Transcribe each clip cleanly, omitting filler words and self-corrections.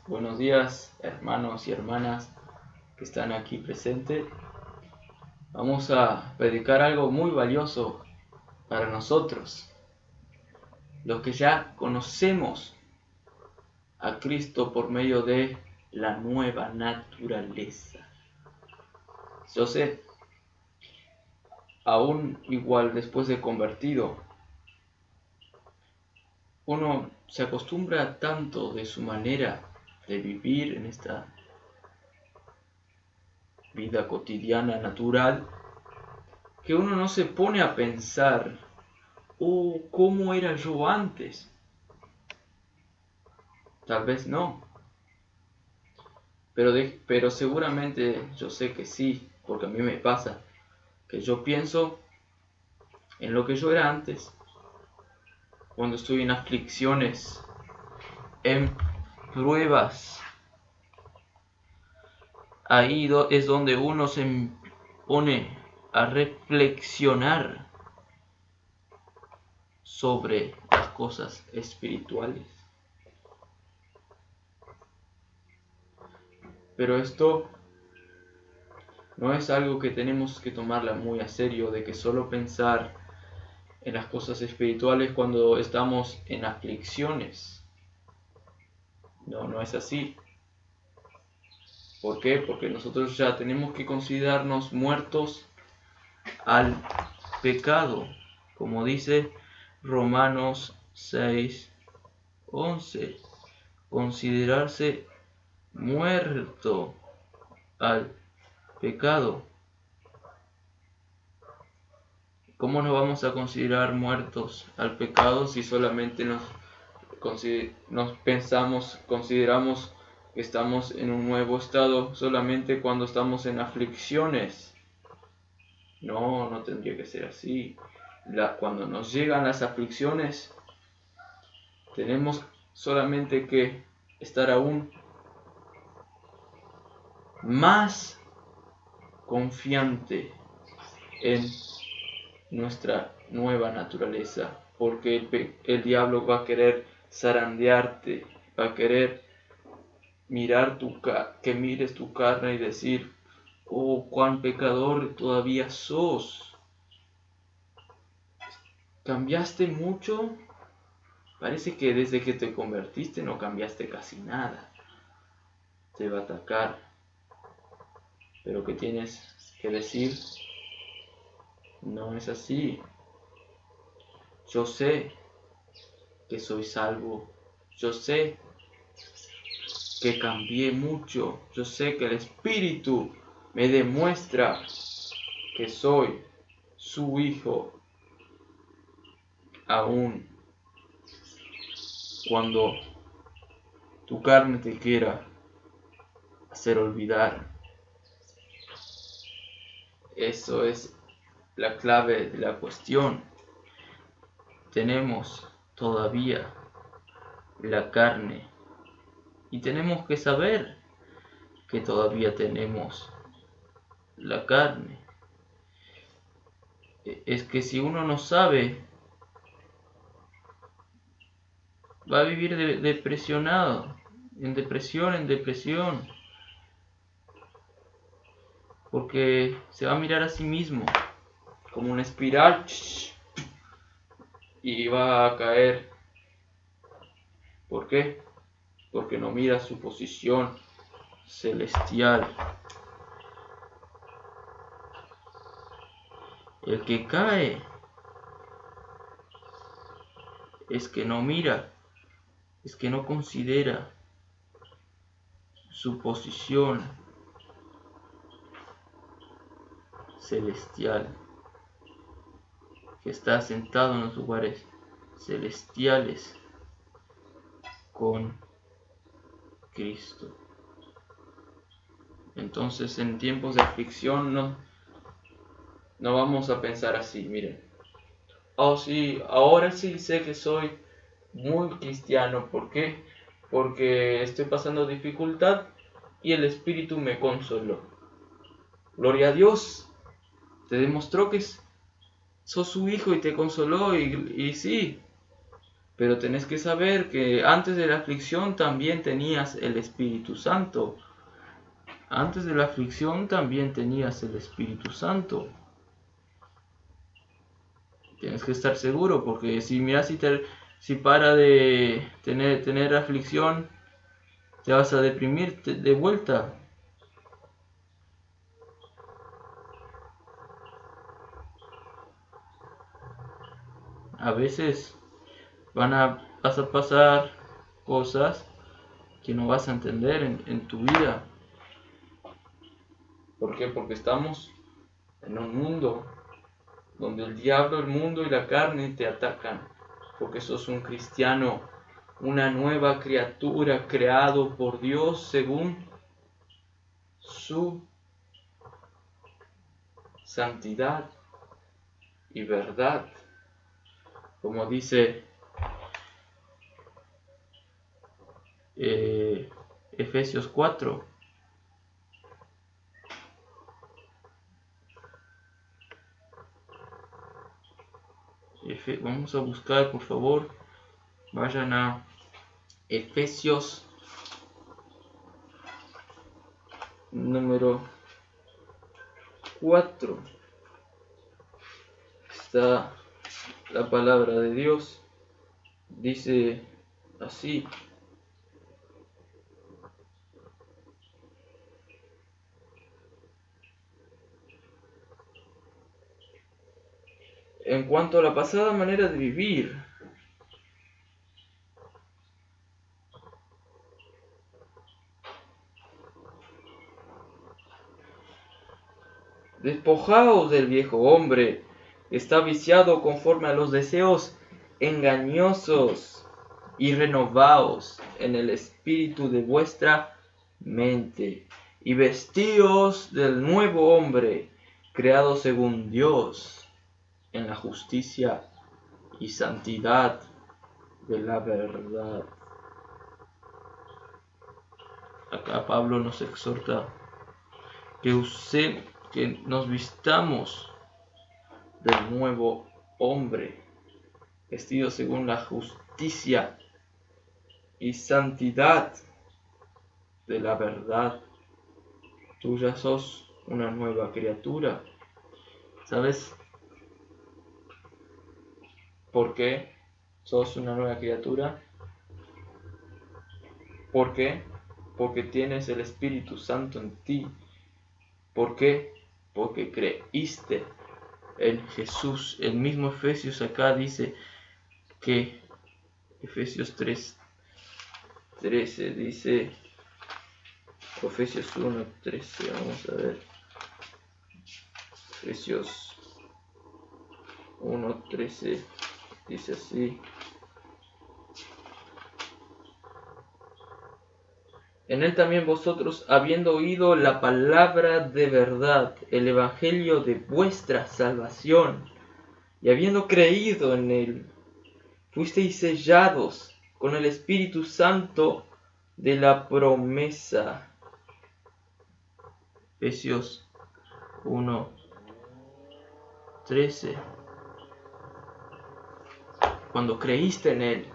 Buenos días, hermanos y hermanas que están aquí presentes. Vamos a predicar algo muy valioso para nosotros, los que ya conocemos a Cristo por medio de la nueva naturaleza. Yo sé, aún igual después de convertido, uno se acostumbra tanto de su manera de vivir en esta vida cotidiana natural que uno no se pone a pensar, ¿cómo era yo antes? Tal vez no, pero seguramente yo sé que sí, porque a mí me pasa, que yo pienso en lo que yo era antes, cuando estoy en aflicciones, en pruebas. Ahí es donde uno se pone a reflexionar sobre las cosas espirituales. Pero esto no es algo que tenemos que tomarla muy a serio, de que solo pensar en las cosas espirituales cuando estamos en aflicciones. No es así. ¿Por qué? Porque nosotros ya tenemos que considerarnos muertos al pecado, como dice Romanos 6:11. Considerarse muerto al pecado. ¿Cómo nos vamos a considerar muertos al pecado si solamente consideramos que estamos en un nuevo estado solamente cuando estamos en aflicciones? No tendría que ser así. Cuando nos llegan las aflicciones, tenemos solamente que estar aún más confiante en nuestra nueva naturaleza, porque el diablo va a querer zarandearte, va a querer que mires tu carne y decir, oh, cuán pecador todavía sos. ¿Cambiaste mucho? Parece que desde que te convertiste no cambiaste casi nada. Te va a atacar. Pero ¿qué tienes que decir? No es así. Yo sé que soy salvo. Yo sé que cambié mucho. Yo sé que el Espíritu me demuestra que soy su hijo. Aún cuando tu carne te quiera hacer olvidar. Eso es la clave de la cuestión. Tenemos todavía la carne y tenemos que saber que todavía tenemos la carne. Es que si uno no sabe, va a vivir depresionado, en depresión, porque se va a mirar a sí mismo como una espiral y va a caer. ¿Por qué? Porque no mira su posición celestial. El que cae es que no mira, es que no considera su posición celestial, que está sentado en los lugares celestiales con Cristo. Entonces, en tiempos de aflicción no vamos a pensar así, miren. Oh sí, ahora sí sé que soy muy cristiano. ¿Por qué? Porque estoy pasando dificultad y el Espíritu me consoló. Gloria a Dios, te demostró que sos su hijo y te consoló y sí. Pero tenés que saber que antes de la aflicción también tenías el Espíritu Santo. Antes de la aflicción también tenías el Espíritu Santo. Tienes que estar seguro, porque si para de tener aflicción, te vas a deprimir de vuelta. A veces vas a pasar cosas que no vas a entender en tu vida. ¿Por qué? Porque estamos en un mundo donde el diablo, el mundo y la carne te atacan. Porque sos un cristiano, una nueva criatura creado por Dios según su santidad y verdad. Como dice Efesios 4. Vamos a buscar, por favor. Vayan a Efesios número 4. Está la palabra de Dios. Dice así: en cuanto a la pasada manera de vivir, despojaos del viejo hombre, que está viciado conforme a los deseos engañosos, y renovaos en el espíritu de vuestra mente, y vestíos del nuevo hombre, creado según Dios, en la justicia y santidad de la verdad. Acá Pablo nos exhorta que nos vistamos del nuevo hombre, vestido según la justicia y santidad de la verdad. Tú ya sos una nueva criatura. ¿Sabes por qué sos una nueva criatura? ¿Por qué? Porque tienes el Espíritu Santo en ti. ¿Por qué? Porque creíste en Jesús. El mismo Efesios acá dice que Efesios 3:13 dice, Efesios 1:13, vamos a ver, Efesios 1:13 dice así: en él también vosotros, habiendo oído la palabra de verdad, el evangelio de vuestra salvación, y habiendo creído en él, fuisteis sellados con el Espíritu Santo de la promesa. Efesios 1:13. Cuando creíste en él,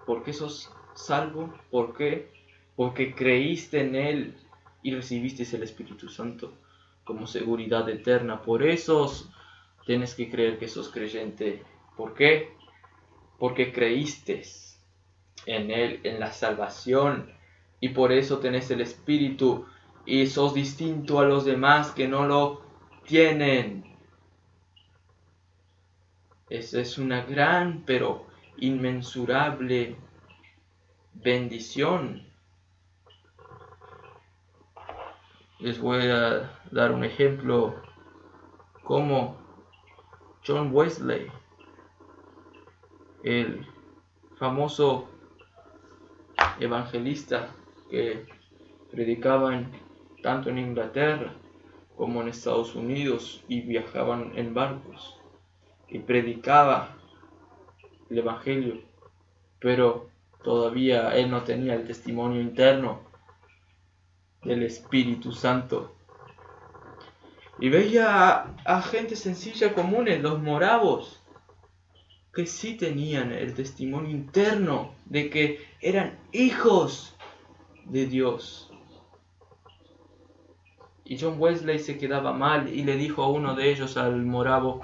¿por qué sos salvo? ¿Por qué? Porque creíste en él y recibiste el Espíritu Santo como seguridad eterna. Por eso tienes que creer que sos creyente. ¿Por qué? Porque creíste en él, en la salvación, y por eso tenés el Espíritu y sos distinto a los demás que no lo tienen. Esa es una gran pero inmensurable bendición. Les voy a dar un ejemplo como John Wesley, el famoso evangelista que predicaba tanto en Inglaterra como en Estados Unidos, y viajaban en barcos y predicaba el evangelio, pero todavía él no tenía el testimonio interno del Espíritu Santo. Y veía a gente sencilla, comunes, los moravos, que sí tenían el testimonio interno de que eran hijos de Dios. Y John Wesley se quedaba mal y le dijo a uno de ellos, al moravo,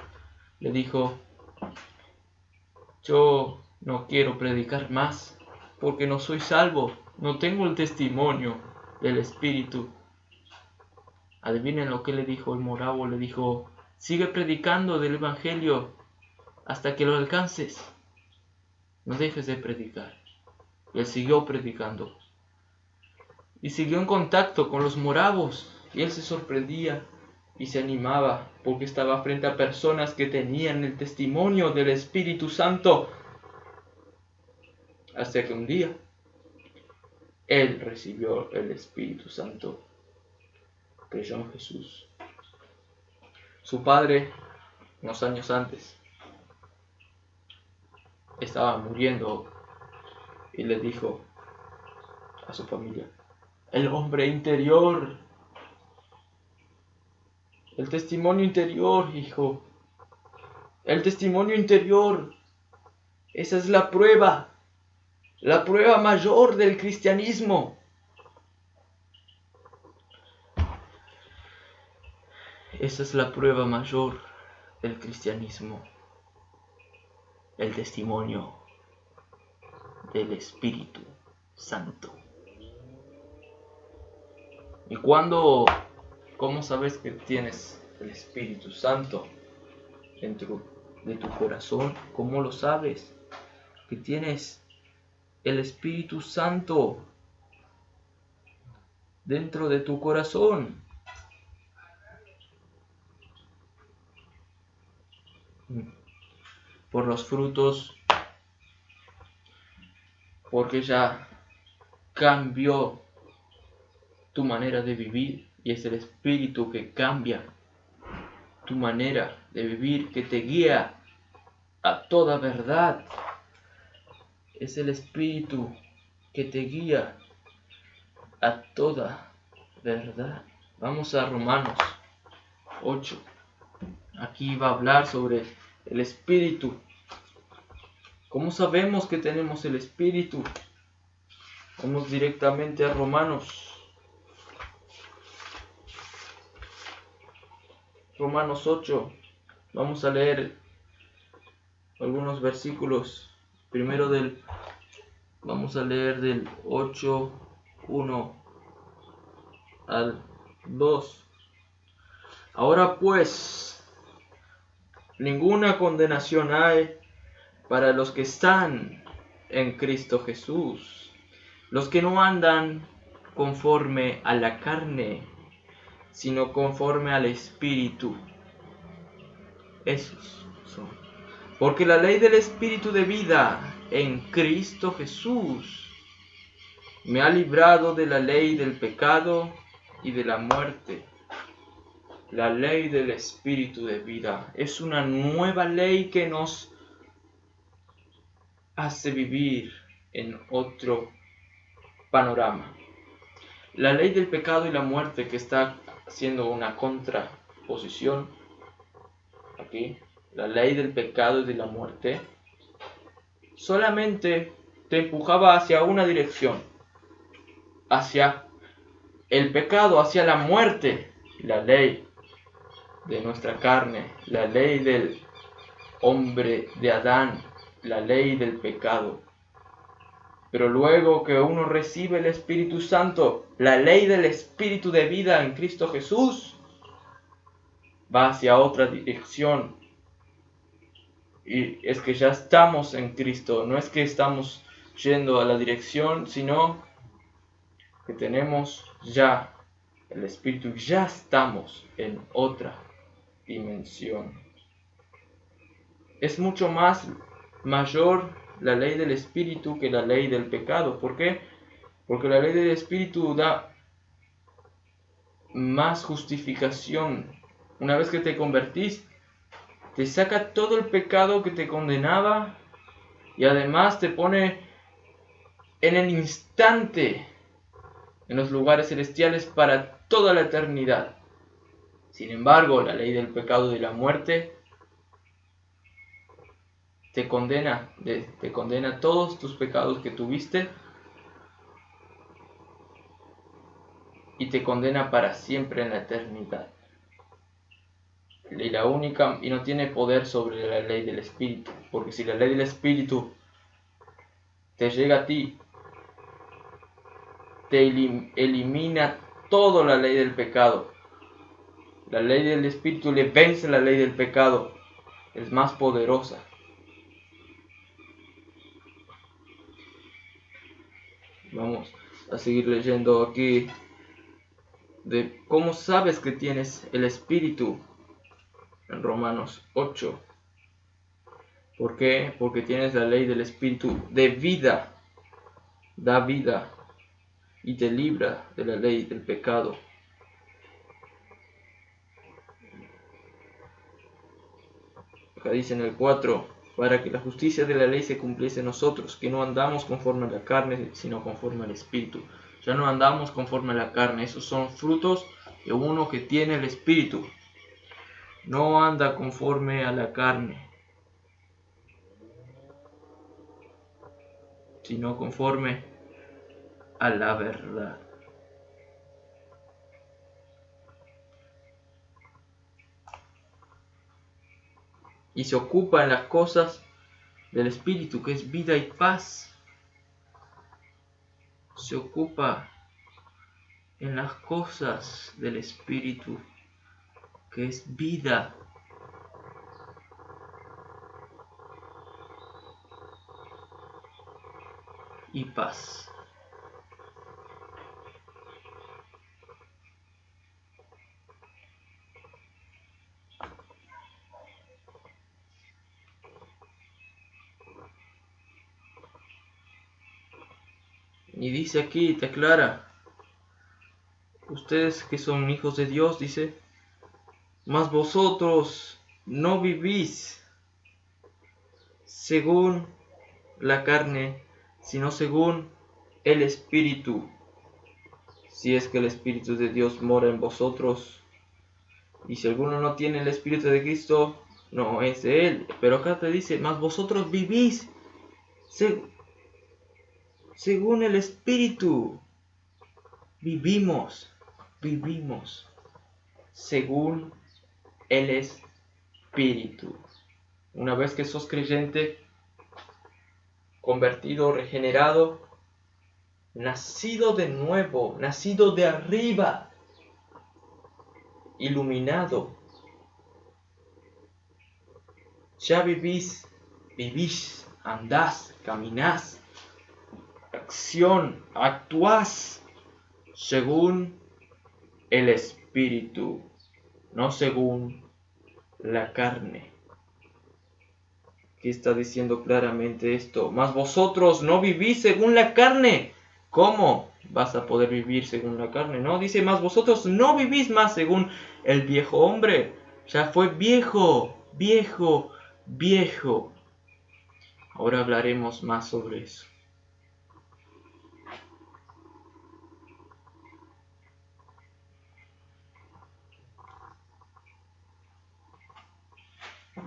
le dijo: yo no quiero predicar más porque no soy salvo, no tengo el testimonio del Espíritu. Adivinen lo que le dijo el moravo, le dijo: sigue predicando del Evangelio hasta que lo alcances, no dejes de predicar. Y él siguió predicando y siguió en contacto con los moravos, y él se sorprendía y se animaba porque estaba frente a personas que tenían el testimonio del Espíritu Santo. Hasta que un día él recibió el Espíritu Santo, creyó en Jesús. Su padre, unos años antes, estaba muriendo y le dijo a su familia: el hombre interior, el testimonio interior, hijo, el testimonio interior, esa es la prueba mayor del cristianismo. Esa es la prueba mayor del cristianismo, el testimonio del Espíritu Santo. ¿Y cómo sabes que tienes el Espíritu Santo dentro de tu corazón? ¿Cómo lo sabes que tienes el Espíritu Santo dentro de tu corazón? Por los frutos, porque ya cambió tu manera de vivir, y es el Espíritu que cambia tu manera de vivir, que te guía a toda verdad. Es el Espíritu que te guía a toda verdad. Vamos a Romanos 8. Aquí va a hablar sobre el Espíritu. ¿Cómo sabemos que tenemos el Espíritu? Vamos directamente a Romanos 8. Vamos a leer algunos versículos. Primero vamos a leer del 8:1 al 2. Ahora pues, ninguna condenación hay para los que están en Cristo Jesús, los que no andan conforme a la carne, sino conforme al Espíritu. Esos son. Porque la ley del Espíritu de vida en Cristo Jesús me ha librado de la ley del pecado y de la muerte. La ley del Espíritu de vida es una nueva ley que nos hace vivir en otro panorama. La ley del pecado y la muerte, que está haciendo una contraposición aquí, la ley del pecado y de la muerte, solamente te empujaba hacia una dirección, hacia el pecado, hacia la muerte. La ley de nuestra carne, la ley del hombre de Adán, la ley del pecado. Pero luego que uno recibe el Espíritu Santo, la ley del Espíritu de vida en Cristo Jesús, va hacia otra dirección. Y es que ya estamos en Cristo, no es que estamos yendo a la dirección, sino que tenemos ya el Espíritu, ya estamos en otra dimensión. Es mucho más mayor la ley del Espíritu que la ley del pecado. ¿Por qué? Porque la ley del Espíritu da más justificación. Una vez que te convertís, te saca todo el pecado que te condenaba y además te pone en el instante en los lugares celestiales para toda la eternidad. Sin embargo, la ley del pecado y de la muerte te condena todos tus pecados que tuviste y te condena para siempre en la eternidad. Y no tiene poder sobre la ley del Espíritu, porque si la ley del Espíritu te llega a ti, te elimina toda la ley del pecado. La ley del Espíritu le vence la ley del pecado, es más poderosa. Vamos a seguir leyendo aquí de cómo sabes que tienes el Espíritu en Romanos 8. ¿Por qué? Porque tienes la ley del Espíritu de vida, da vida y te libra de la ley del pecado. Acá dice en el 4, para que la justicia de la ley se cumpliese en nosotros, que no andamos conforme a la carne, sino conforme al Espíritu. Ya no andamos conforme a la carne, esos son frutos de uno que tiene el Espíritu. No anda conforme a la carne, sino conforme a la verdad. Y se ocupa en las cosas del Espíritu, que es vida y paz. Se ocupa en las cosas del Espíritu, que es vida y paz. Y dice aquí, te aclara, ustedes que son hijos de Dios, dice, mas vosotros no vivís según la carne, sino según el Espíritu. Si es que el Espíritu de Dios mora en vosotros. Y si alguno no tiene el Espíritu de Cristo, no es de él. Pero acá te dice, mas vosotros vivís según el Espíritu. Vivimos según el Espíritu. Una vez que sos creyente, convertido, regenerado, nacido de nuevo, nacido de arriba, iluminado, ya vivís, andás, caminás, acción, actuás según el Espíritu, no según la carne. Aquí está diciendo claramente esto, mas vosotros no vivís según la carne. ¿Cómo vas a poder vivir según la carne? No, dice, mas vosotros no vivís más según el viejo hombre. Ya fue viejo. Ahora hablaremos más sobre eso.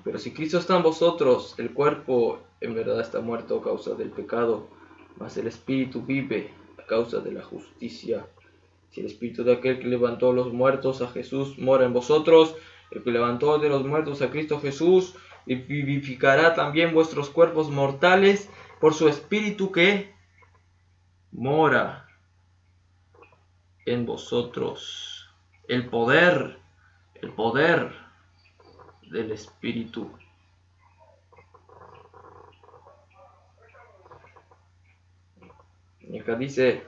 Pero si Cristo está en vosotros, el cuerpo en verdad está muerto a causa del pecado, mas el Espíritu vive a causa de la justicia. Si el Espíritu de aquel que levantó los muertos a Jesús mora en vosotros, el que levantó de los muertos a Cristo Jesús, y vivificará también vuestros cuerpos mortales por su Espíritu que mora en vosotros. El poder del Espíritu. Y acá dice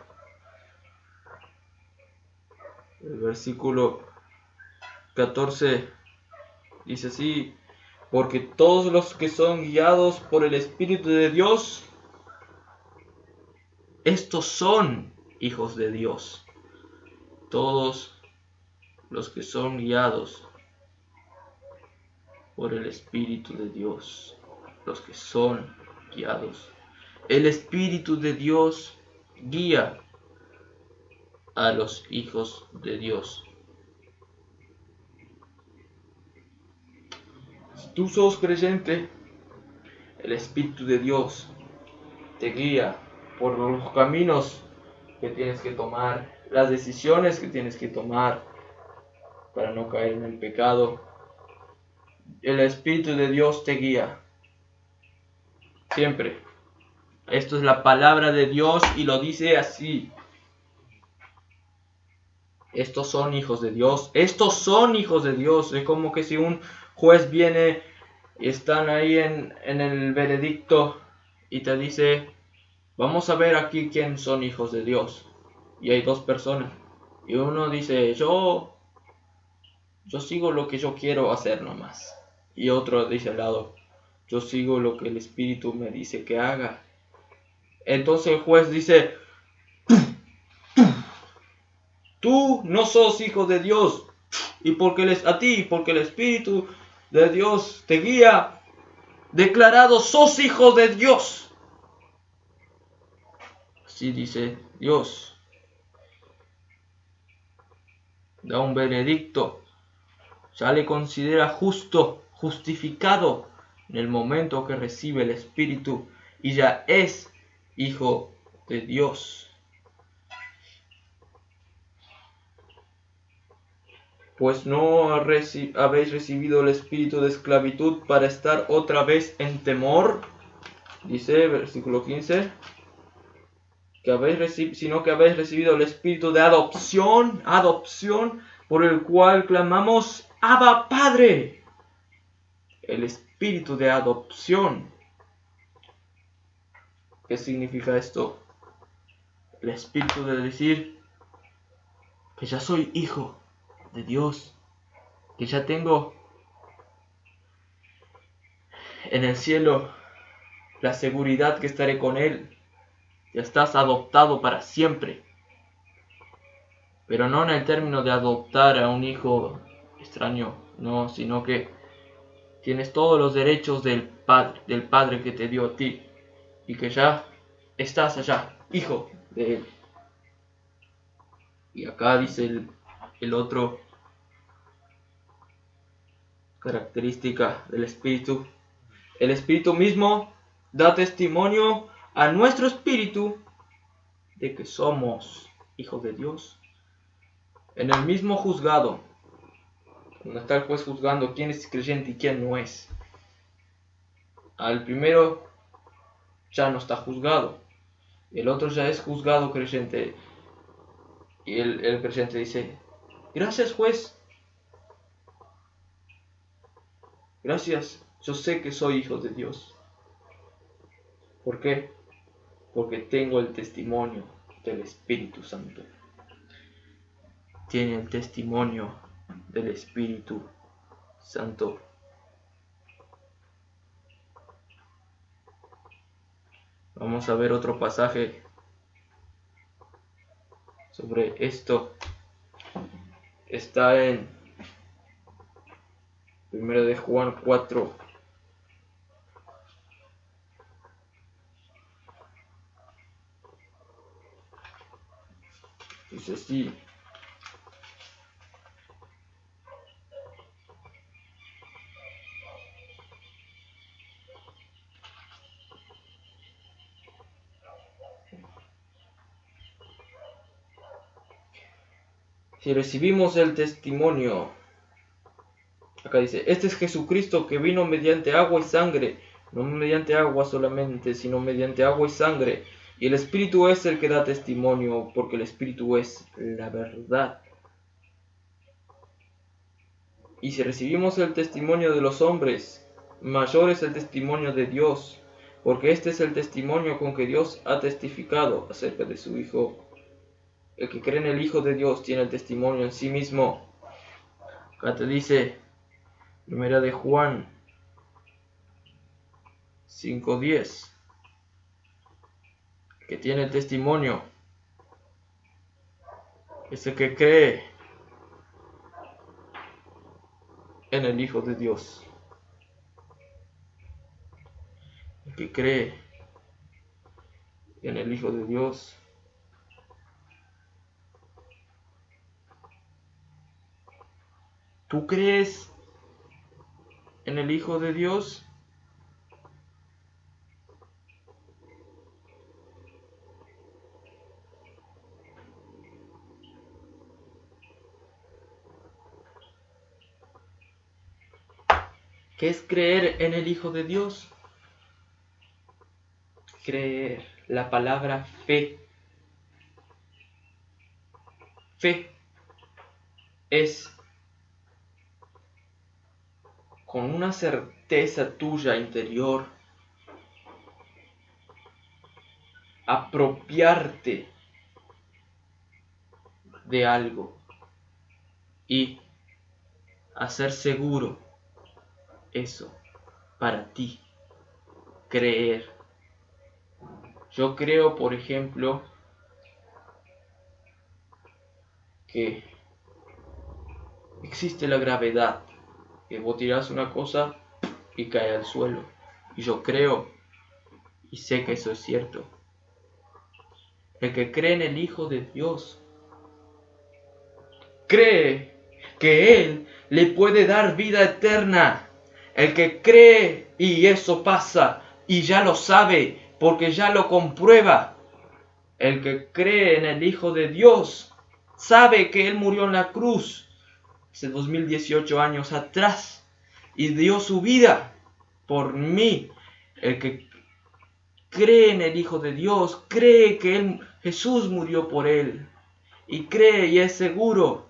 el versículo 14, dice así, porque todos los que son guiados por el Espíritu de Dios, estos son hijos de Dios. Todos los que son guiados por el Espíritu de Dios, los que son guiados. El Espíritu de Dios guía a los hijos de Dios. Si tú sos creyente, El Espíritu de Dios te guía por los caminos que tienes que tomar, las decisiones que tienes que tomar para no caer en el pecado. El Espíritu de Dios te guía siempre. Esto es la palabra de Dios y lo dice así. Estos son hijos de Dios. Estos son hijos de Dios. Es como que si un juez viene y están ahí en el veredicto y te dice, vamos a ver aquí quién son hijos de Dios. Y hay dos personas. Y uno dice, yo sigo lo que yo quiero hacer nomás. Y otro dice al lado, yo sigo lo que el Espíritu me dice que haga. Entonces el juez dice, tú no sos hijo de Dios. Y porque porque el Espíritu de Dios te guía, declarado sos hijo de Dios. Así dice Dios. Da un veredicto. Ya le considera justo, justificado en el momento que recibe el Espíritu y ya es hijo de Dios. Pues no habéis recibido el espíritu de esclavitud para estar otra vez en temor, dice versículo 15, sino que habéis recibido el espíritu de adopción, por el cual clamamos, Abba Padre. El espíritu de adopción. ¿Qué significa esto? El espíritu de decir que ya soy hijo de Dios, que ya tengo en el cielo la seguridad que estaré con Él. Ya estás adoptado para siempre. Pero no en el término de adoptar a un hijo extraño, no, sino que tienes todos los derechos del Padre que te dio a ti y que ya estás allá, hijo de Él. Y acá dice el otro característica del Espíritu. El Espíritu mismo da testimonio a nuestro espíritu de que somos hijos de Dios. En el mismo juzgado, donde está el juez juzgando quién es creyente y quién no es, al primero ya no está juzgado, el otro ya es juzgado creyente, y el creyente dice, gracias juez, gracias, yo sé que soy hijo de Dios. ¿Por qué? Porque tengo el testimonio del Espíritu Santo. Tiene el testimonio del Espíritu Santo. Vamos a ver otro pasaje sobre esto. Está en 1 de Juan 4. Dice así. Si recibimos el testimonio, acá dice, este es Jesucristo que vino mediante agua y sangre, no mediante agua solamente, sino mediante agua y sangre. Y el Espíritu es el que da testimonio, porque el Espíritu es la verdad. Y si recibimos el testimonio de los hombres, mayor es el testimonio de Dios, porque este es el testimonio con que Dios ha testificado acerca de su Hijo. El que cree en el Hijo de Dios tiene el testimonio en sí mismo. Acá te dice, 1 de Juan 5:10, que tiene el testimonio, es el que cree en el Hijo de Dios. El que cree en el Hijo de Dios ¿tú crees en el Hijo de Dios? ¿Qué es creer en el Hijo de Dios? Creer, la palabra fe. Fe es con una certeza tuya interior apropiarte de algo y hacer seguro eso para ti. Creer. Yo creo, por ejemplo, que existe la gravedad, que vos tirás una cosa y cae al suelo. Y yo creo y sé que eso es cierto. El que cree en el Hijo de Dios cree que Él le puede dar vida eterna. El que cree y eso pasa y ya lo sabe porque ya lo comprueba. El que cree en el Hijo de Dios sabe que Él murió en la cruz hace 2018 años atrás y dio su vida por mí. El que cree en el Hijo de Dios cree que Jesús murió por él y cree y es seguro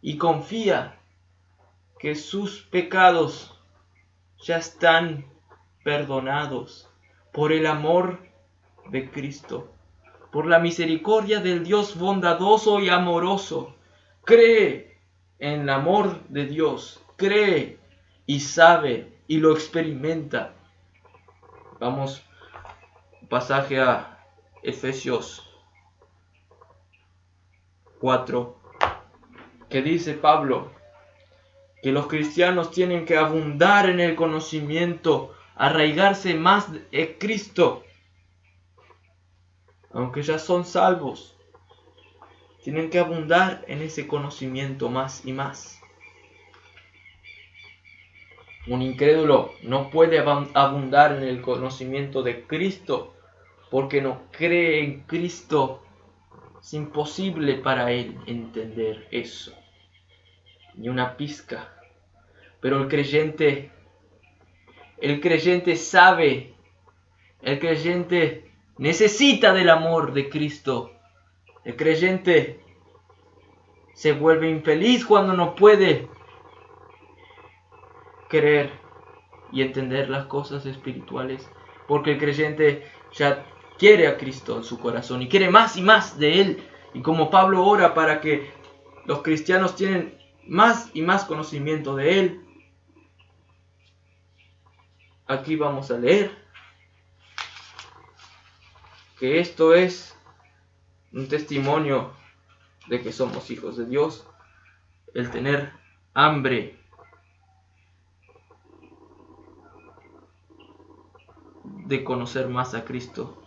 y confía que sus pecados ya están perdonados por el amor de Cristo, por la misericordia del Dios bondadoso y amoroso. Cree en el amor de Dios, cree y sabe y lo experimenta. Vamos, pasaje a Efesios 4, que dice Pablo que los cristianos tienen que abundar en el conocimiento, arraigarse más en Cristo, aunque ya son salvos, tienen que abundar en ese conocimiento más y más. Un incrédulo no puede abundar en el conocimiento de Cristo porque no cree en Cristo. Es imposible para él entender eso, ni una pizca. Pero el creyente sabe, el creyente necesita del amor de Cristo. El creyente se vuelve infeliz cuando no puede creer y entender las cosas espirituales, porque el creyente ya quiere a Cristo en su corazón y quiere más y más de Él. Y como Pablo ora para que los cristianos tienen más y más conocimiento de Él, aquí vamos a leer que esto es un testimonio de que somos hijos de Dios, el tener hambre de conocer más a Cristo.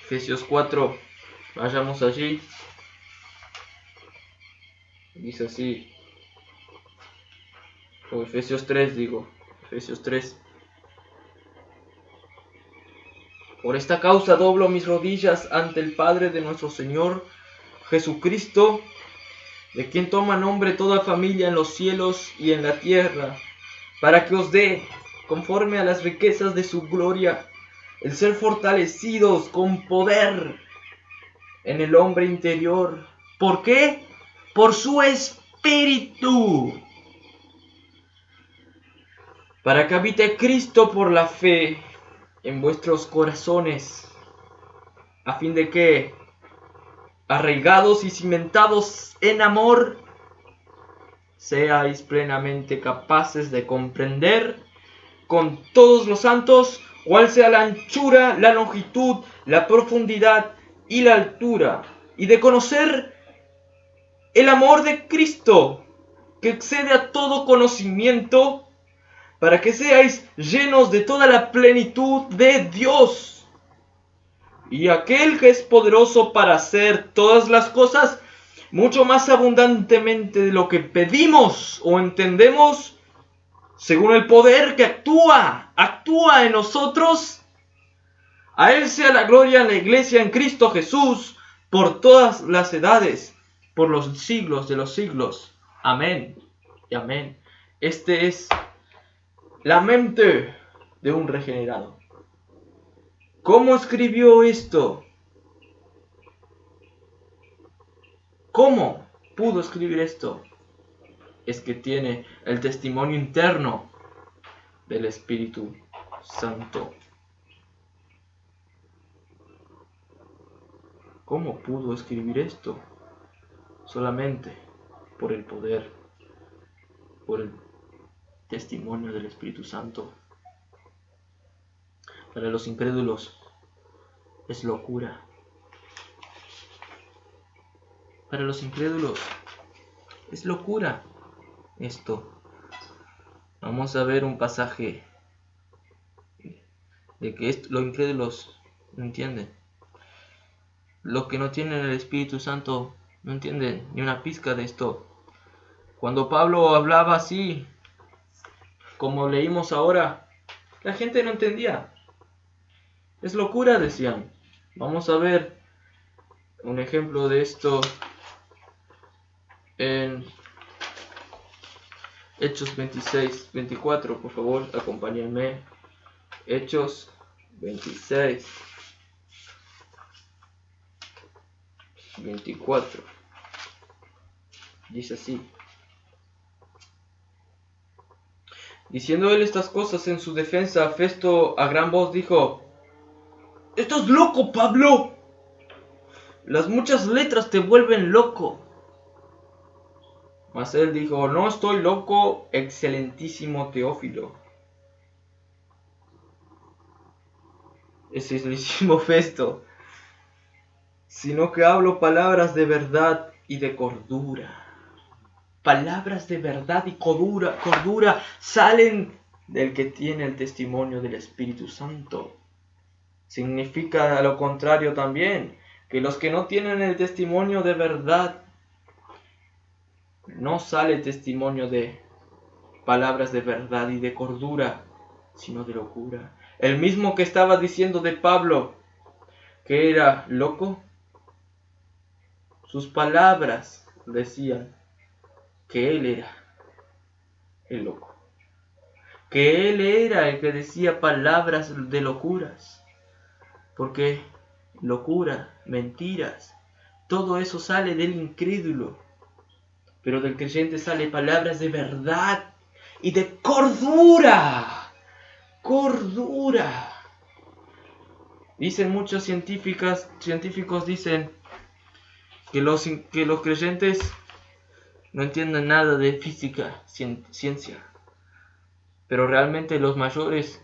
Efesios 4, vayamos allí. Dice así, o Efesios 3 digo, Efesios 3. Por esta causa doblo mis rodillas ante el Padre de nuestro Señor Jesucristo, de quien toma nombre toda familia en los cielos y en la tierra, para que os dé, conforme a las riquezas de su gloria, el ser fortalecidos con poder en el hombre interior. ¿Por qué? Por su Espíritu, para que habite Cristo por la fe en vuestros corazones, a fin de que, arraigados y cimentados en amor, seáis plenamente capaces de comprender con todos los santos cuál sea la anchura, la longitud, la profundidad y la altura, y de conocer el amor de Cristo, que excede a todo conocimiento, para que seáis llenos de toda la plenitud de Dios. Y aquel que es poderoso para hacer todas las cosas mucho más abundantemente de lo que pedimos o entendemos, según el poder que actúa en nosotros, A Él sea la gloria en la iglesia en Cristo Jesús, por todas las edades, por los siglos de los siglos. Amén y amén. Este es la mente de un regenerado. ¿Cómo escribió esto? ¿Cómo pudo escribir esto? Es que tiene el testimonio interno del Espíritu Santo. ¿Cómo pudo escribir esto? Solamente por el poder, por el testimonio del Espíritu Santo. Para los incrédulos es locura. Para los incrédulos es locura esto. Vamos a ver un pasaje de que los incrédulos no entienden. Los que no tienen el Espíritu Santo no entienden ni una pizca de esto. Cuando Pablo hablaba así, como leímos ahora, la gente no entendía. Es locura, decían. Vamos a ver un ejemplo de esto en Hechos 26, 24. Por favor, acompáñenme. Hechos 26, 24. Dice así. Diciendo él estas cosas en su defensa, Festo a gran voz dijo: ¡Estás loco, Pablo! Las muchas letras te vuelven loco. Mas él dijo: no estoy loco, excelentísimo Teófilo. Excelentísimo Festo, sino que hablo palabras de verdad y de cordura. Palabras de verdad y cordura salen del que tiene el testimonio del Espíritu Santo. Significa a lo contrario también, que los que no tienen el testimonio de verdad, no sale testimonio de palabras de verdad y de cordura, sino de locura. El mismo que estaba diciendo de Pablo que era loco, sus palabras decían que él era el loco, que él era el que decía palabras de locuras, porque locura, mentiras, todo eso sale del incrédulo, pero del creyente sale palabras de verdad y de cordura. Cordura. Dicen muchos científicos dicen que los creyentes no entienden nada de física, ciencia, pero realmente los mayores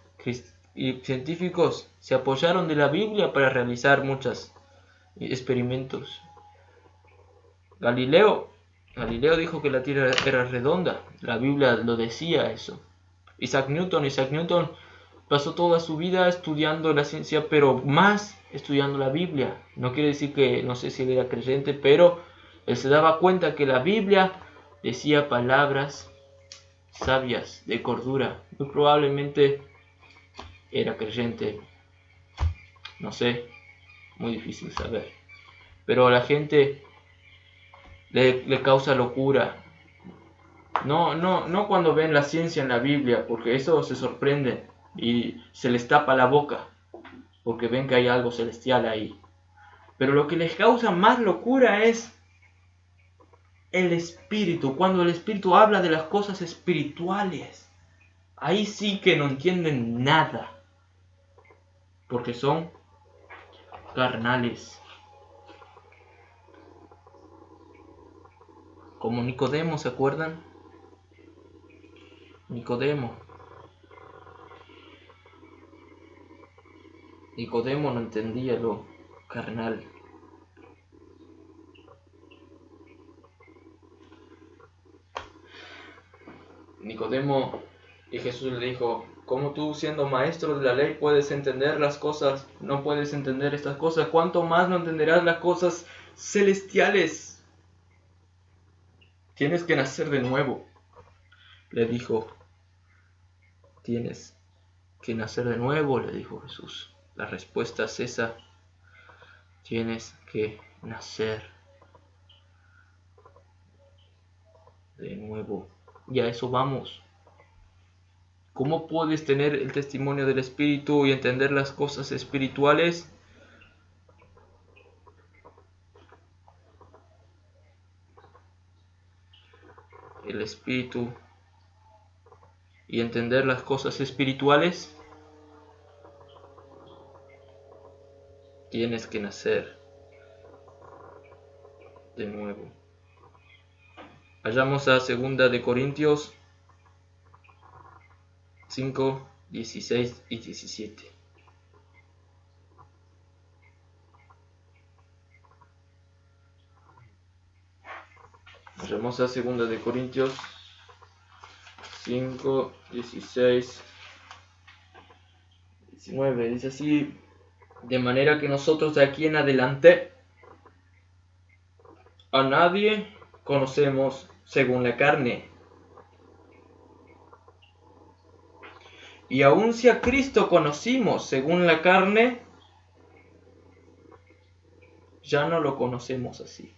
científicos se apoyaron de la Biblia para realizar muchos experimentos. Galileo dijo que la Tierra era redonda, la Biblia lo decía eso. Isaac Newton pasó toda su vida estudiando la ciencia, pero más estudiando la Biblia. No quiere decir que, no sé si él era creyente, pero él se daba cuenta que la Biblia decía palabras sabias, de cordura. Muy probablemente era creyente, no sé, muy difícil saber. Pero a la gente le causa locura. No cuando ven la ciencia en la Biblia, porque eso se sorprende y se les tapa la boca, porque ven que hay algo celestial ahí. Pero lo que les causa más locura es el Espíritu, cuando el Espíritu habla de las cosas espirituales. Ahí sí que no entienden nada, porque son carnales. Como Nicodemo, ¿se acuerdan? Nicodemo no entendía lo carnal. Nicodemo, y Jesús le dijo: ¿cómo tú, siendo maestro de la ley, puedes entender las cosas? No puedes entender estas cosas. ¿Cuánto más no entenderás las cosas celestiales? Tienes que nacer de nuevo, le dijo. Tienes que nacer de nuevo, le dijo Jesús. La respuesta es esa. Tienes que nacer de nuevo. Y a eso vamos. ¿Cómo puedes tener el testimonio del Espíritu y entender las cosas espirituales? El Espíritu y entender las cosas espirituales, tienes que nacer de nuevo. Vayamos a 2 de Corintios 5, 16 y 17. Vayamos a 2 de Corintios 5, 16, 19. Dice así: de manera que nosotros de aquí en adelante a nadie conocemos según la carne. Y aun si a Cristo conocimos según la carne, ya no lo conocemos así.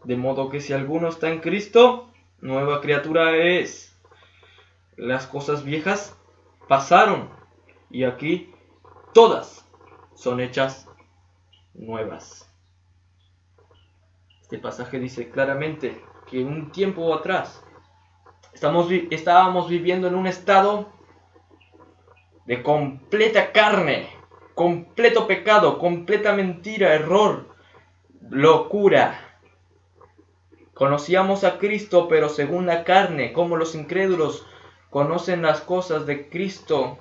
De modo que si alguno está en Cristo, nueva criatura es. Las cosas viejas pasaron, y aquí todas son hechas nuevas. Este pasaje dice claramente que un tiempo atrás estábamos viviendo en un estado de completa carne, completo pecado, completa mentira, error, locura. Conocíamos a Cristo, pero según la carne, como los incrédulos conocen las cosas de Cristo,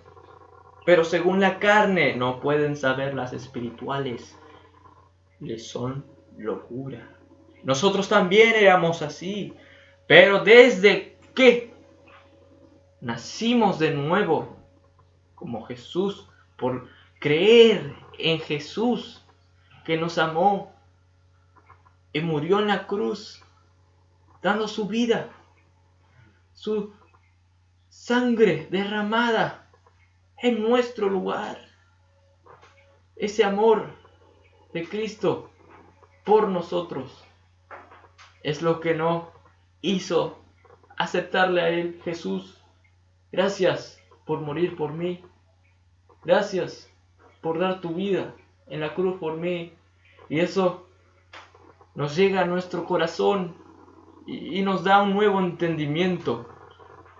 pero según la carne no pueden saber las espirituales. Les son locura. Nosotros también éramos así, pero desde que nacimos de nuevo, como Jesús, por creer en Jesús, que nos amó y murió en la cruz, dando su vida, su sangre derramada en nuestro lugar. Ese amor de Cristo por nosotros es lo que nos hizo aceptarle a Él. Jesús, gracias por morir por mí. Gracias por dar tu vida en la cruz por mí. Y eso nos llega a nuestro corazón y nos da un nuevo entendimiento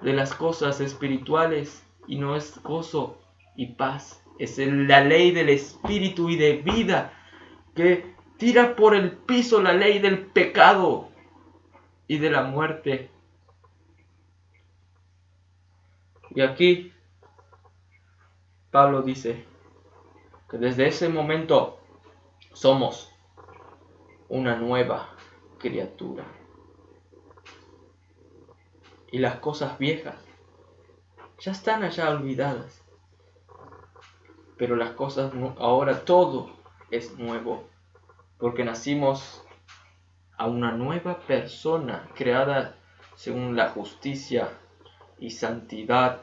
de las cosas espirituales, y no es gozo y paz. Es la ley del espíritu y de vida que tira por el piso la ley del pecado y de la muerte. Y aquí Pablo dice que desde ese momento somos una nueva criatura. Y las cosas viejas ya están allá olvidadas. Pero las cosas, ahora todo es nuevo. Porque nacimos a una nueva persona creada según la justicia y santidad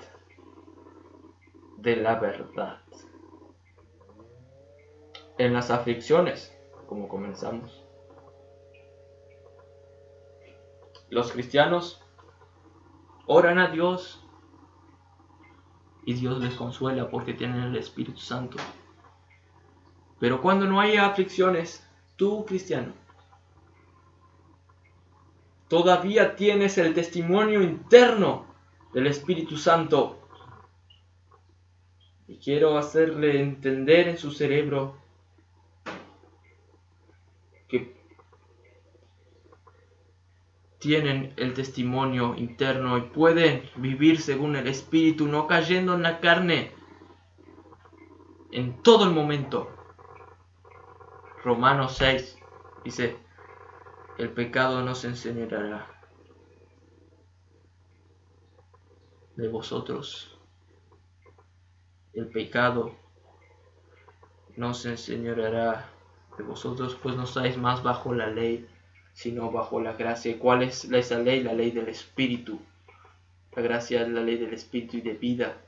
de la verdad. En las aflicciones, como comenzamos, los cristianos oran a Dios y Dios les consuela porque tienen el Espíritu Santo. Pero cuando no haya aflicciones, tú, cristiano, todavía tienes el testimonio interno del Espíritu Santo. Y quiero hacerle entender en su cerebro que tienen el testimonio interno y pueden vivir según el Espíritu, no cayendo en la carne en todo el momento. Romanos 6 dice: el pecado no se enseñoreará de vosotros. El pecado no se enseñoreará de vosotros, pues no estáis más bajo la ley, sino bajo la gracia. ¿Y cuál es esa ley? La ley del Espíritu. La gracia es la ley del Espíritu y de vida.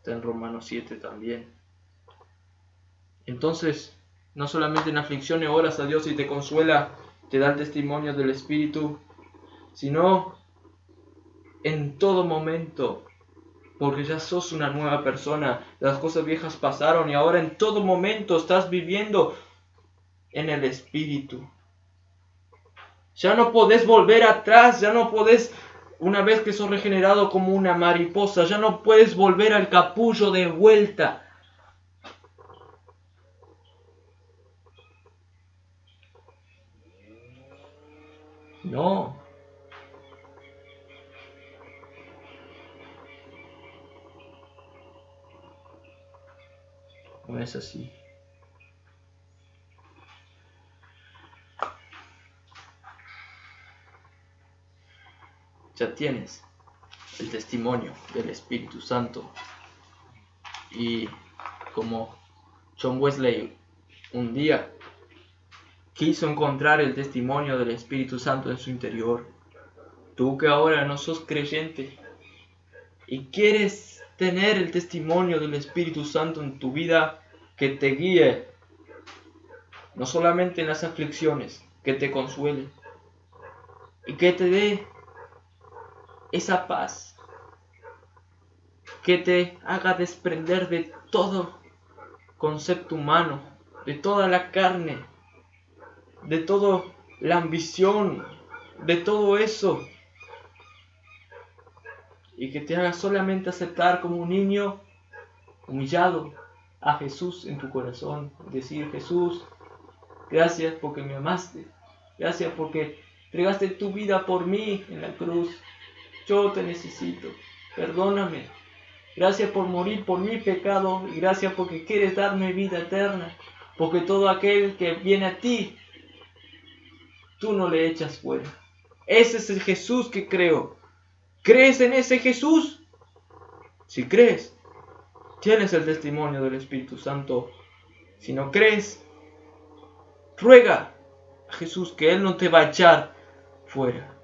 Está en Romanos 7 también. Entonces, no solamente en aflicción oras a Dios y te consuela, te da el testimonio del Espíritu, sino en todo momento, porque ya sos una nueva persona, las cosas viejas pasaron y ahora en todo momento estás viviendo en el Espíritu. Ya no podés volver atrás, ya no podés, una vez que sos regenerado como una mariposa, ya no puedes volver al capullo de vuelta. No. No es así. Ya tienes el testimonio del Espíritu Santo. Y como John Wesley un día quiso encontrar el testimonio del Espíritu Santo en su interior, tú que ahora no sos creyente y quieres tener el testimonio del Espíritu Santo en tu vida, que te guíe, no solamente en las aflicciones, que te consuele y que te dé esa paz, que te haga desprender de todo concepto humano, de toda la carne, de toda la ambición, de todo eso, y que te haga solamente aceptar como un niño humillado a Jesús en tu corazón, decir: Jesús, gracias porque me amaste, gracias porque entregaste tu vida por mí en la cruz, yo te necesito, perdóname, gracias por morir por mi pecado y gracias porque quieres darme vida eterna, porque todo aquel que viene a ti, tú no le echas fuera. Ese es el Jesús que creo. ¿Crees en ese Jesús? Si crees, tienes el testimonio del Espíritu Santo. Si no crees, ruega a Jesús que Él no te va a echar fuera.